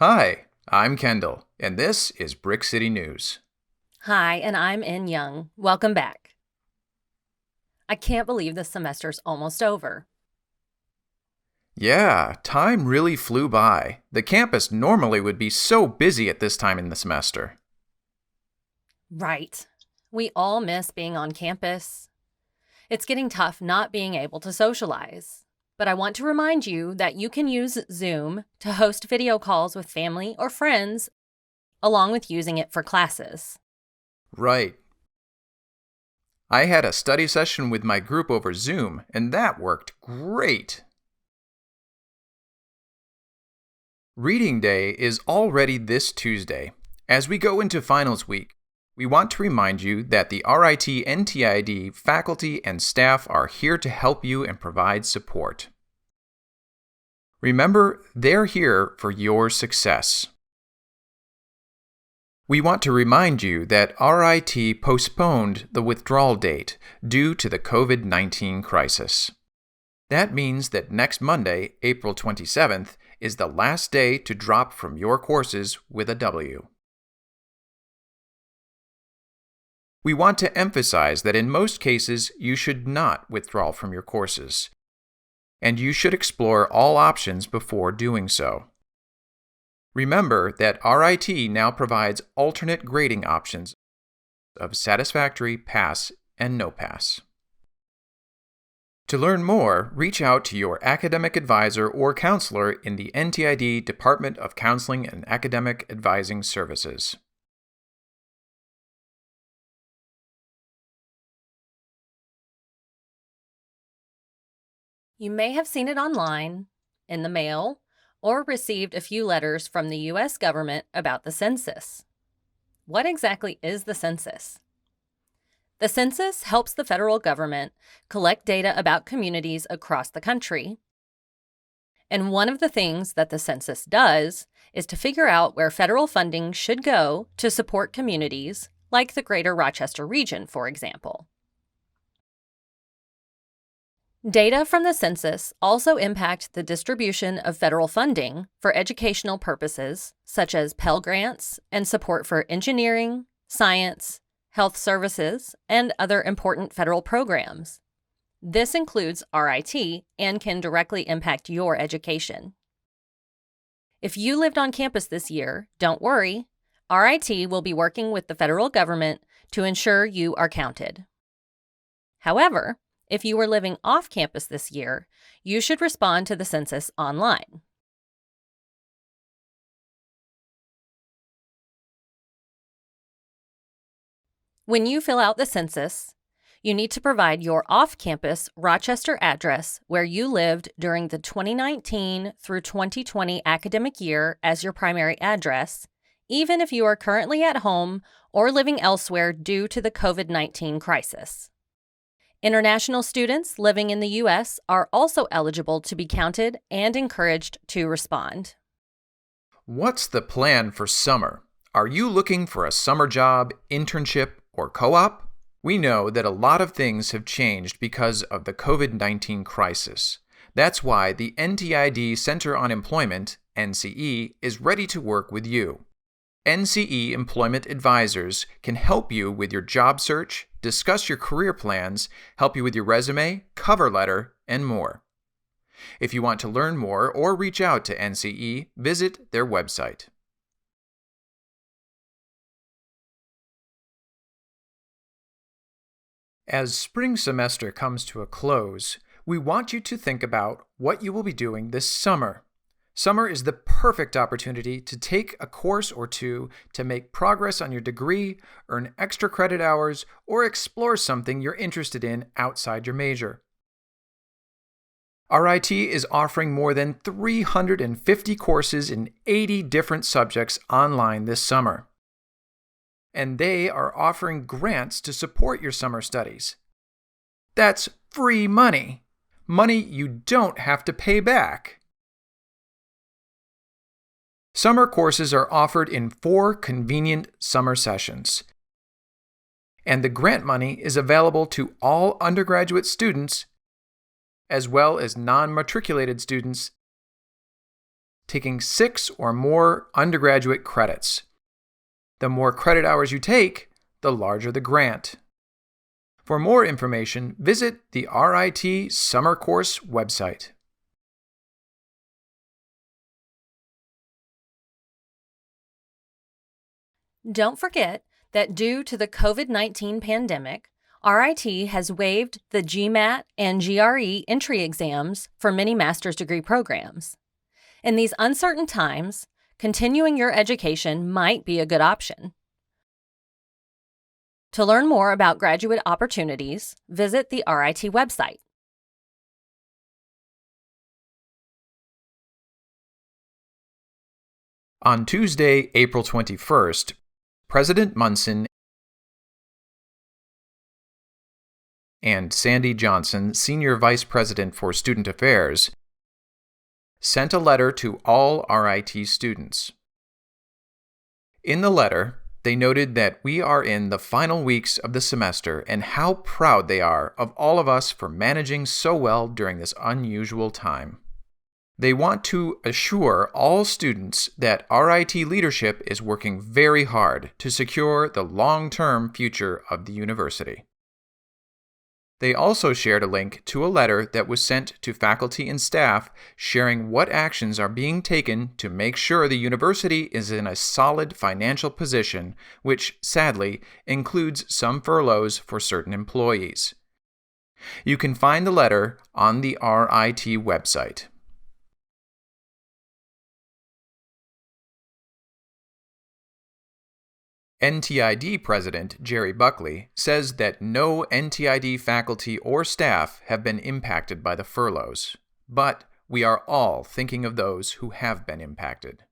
Hi, I'm Kendall, and this is Brick City News. Hi, and I'm Eunyoung. Welcome back. I can't believe this semester's almost over. Yeah, time really flew by. The campus normally would be so busy at this time in the semester. Right. We all miss being on campus. It's getting tough not being able to socialize. But I want to remind you that you can use Zoom to host video calls with family or friends, along with using it for classes. Right. I had a study session with my group over Zoom, and that worked great. Reading Day is already this Tuesday. As we go into finals week, we want to remind you that the RIT NTID faculty and staff are here to help you and provide support. Remember, they're here for your success. We want to remind you that RIT postponed the withdrawal date due to the COVID-19 crisis. That means that next Monday, April 27th, is the last day to drop from your courses with a W. We want to emphasize that in most cases, you should not withdraw from your courses, and you should explore all options before doing so. Remember that RIT now provides alternate grading options of satisfactory, pass, and no pass. To learn more, reach out to your academic advisor or counselor in the NTID Department of Counseling and Academic Advising Services. You may have seen it online, in the mail, or received a few letters from the U.S. government about the census. What exactly is the census? The census helps the federal government collect data about communities across the country. And one of the things that the census does is to figure out where federal funding should go to support communities, like the Greater Rochester region, for example. Data from the census also impact the distribution of federal funding for educational purposes, such as Pell Grants and support for engineering, science, health services, and other important federal programs. This includes RIT and can directly impact your education. If you lived on campus this year, don't worry. RIT will be working with the federal government to ensure you are counted. However, if you were living off campus this year, you should respond to the census online. When you fill out the census, you need to provide your off-campus Rochester address where you lived during the 2019 through 2020 academic year as your primary address, even if you are currently at home or living elsewhere due to the COVID-19 crisis. International students living in the U.S. are also eligible to be counted and encouraged to respond. What's the plan for summer? Are you looking for a summer job, internship, or co-op? We know that a lot of things have changed because of the COVID-19 crisis. That's why the NTID Center on Employment, NCE, is ready to work with you. NCE Employment Advisors can help you with your job search, discuss your career plans, help you with your resume, cover letter, and more. If you want to learn more or reach out to NCE, visit their website. As spring semester comes to a close, we want you to think about what you will be doing this summer. Summer is the perfect opportunity to take a course or two to make progress on your degree, earn extra credit hours, or explore something you're interested in outside your major. RIT is offering more than 350 courses in 80 different subjects online this summer. And they are offering grants to support your summer studies. That's free money. Money you don't have to pay back. Summer courses are offered in 4 convenient summer sessions. And the grant money is available to all undergraduate students as well as non-matriculated students taking 6 or more undergraduate credits. The more credit hours you take, the larger the grant. For more information, visit the RIT Summer Course website. Don't forget that due to the COVID-19 pandemic, RIT has waived the GMAT and GRE entry exams for many master's degree programs. In these uncertain times, continuing your education might be a good option. To learn more about graduate opportunities, visit the RIT website. On Tuesday, April 21st, President Munson and Sandy Johnson, Senior Vice President for Student Affairs, sent a letter to all RIT students. In the letter, they noted that we are in the final weeks of the semester and how proud they are of all of us for managing so well during this unusual time. They want to assure all students that RIT leadership is working very hard to secure the long-term future of the university. They also shared a link to a letter that was sent to faculty and staff sharing what actions are being taken to make sure the university is in a solid financial position, which, sadly, includes some furloughs for certain employees. You can find the letter on the RIT website. NTID President Jerry Buckley says that no NTID faculty or staff have been impacted by the furloughs, but we are all thinking of those who have been impacted.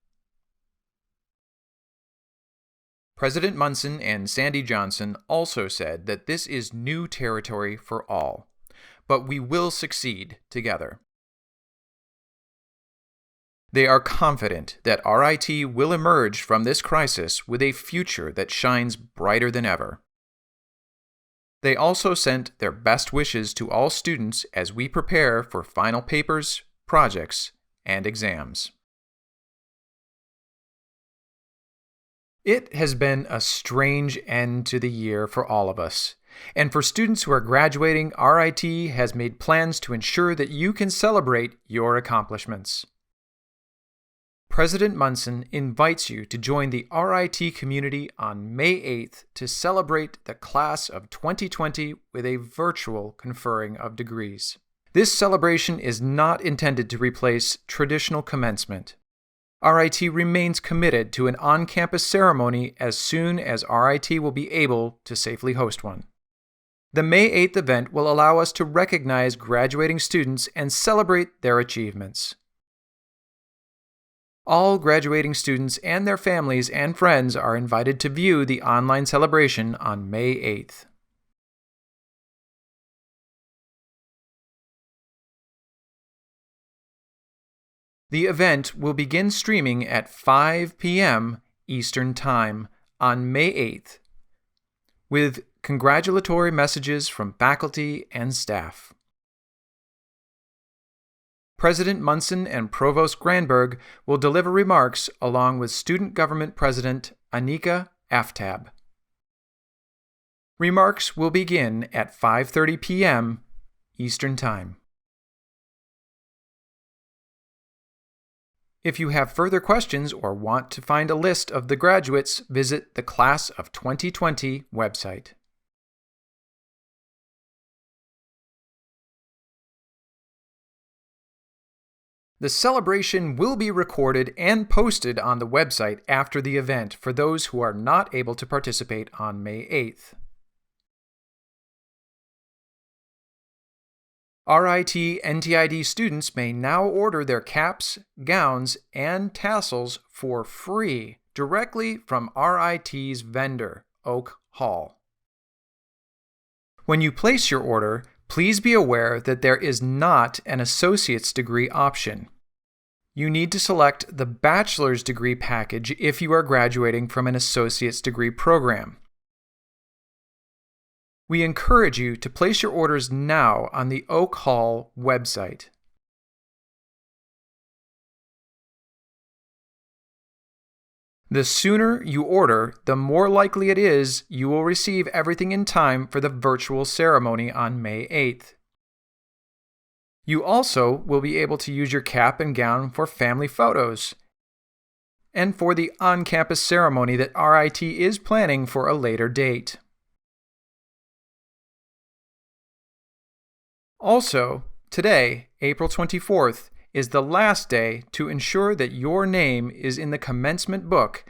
President Munson and Sandy Johnson also said that this is new territory for all, but we will succeed together. They are confident that RIT will emerge from this crisis with a future that shines brighter than ever. They also sent their best wishes to all students as we prepare for final papers, projects, and exams. It has been a strange end to the year for all of us. And for students who are graduating, RIT has made plans to ensure that you can celebrate your accomplishments. President Munson invites you to join the RIT community on May 8th to celebrate the class of 2020 with a virtual conferring of degrees. This celebration is not intended to replace traditional commencement. RIT remains committed to an on-campus ceremony as soon as RIT will be able to safely host one. The May 8th event will allow us to recognize graduating students and celebrate their achievements. All graduating students and their families and friends are invited to view the online celebration on May 8th. The event will begin streaming at 5 p.m. Eastern Time on May 8th, with congratulatory messages from faculty and staff. President Munson and Provost Granberg will deliver remarks along with Student Government President Anika Aftab. Remarks will begin at 5:30 p.m. Eastern Time. If you have further questions or want to find a list of the graduates, visit the Class of 2020 website. The celebration will be recorded and posted on the website after the event for those who are not able to participate on May 8th. RIT NTID students may now order their caps, gowns, and tassels for free directly from RIT's vendor, Oak Hall. When you place your order, please be aware that there is not an associate's degree option. You need to select the bachelor's degree package if you are graduating from an associate's degree program. We encourage you to place your orders now on the Oak Hall website. The sooner you order, the more likely it is you will receive everything in time for the virtual ceremony on May 8th. You also will be able to use your cap and gown for family photos and for the on-campus ceremony that RIT is planning for a later date. Also, today, April 24th, is the last day to ensure that your name is in the commencement book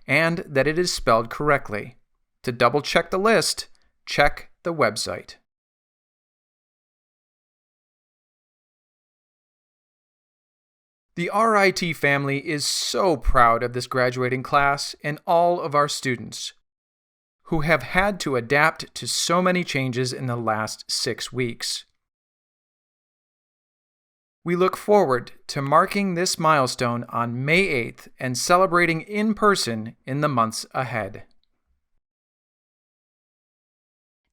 and that it is spelled correctly. To double-check the list, check the website. The RIT family is so proud of this graduating class and all of our students who have had to adapt to so many changes in the last 6 weeks. We look forward to marking this milestone on May 8th and celebrating in person in the months ahead.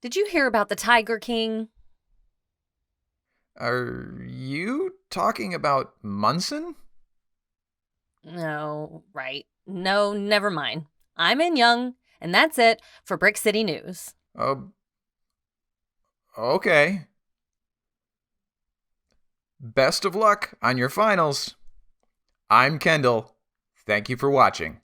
Did you hear about the Tiger King? Are you talking about Munson? No, right. No, never mind. I'm Eunyoung, and that's it for Brick City News. Okay. Best of luck on your finals. I'm Kendall. Thank you for watching.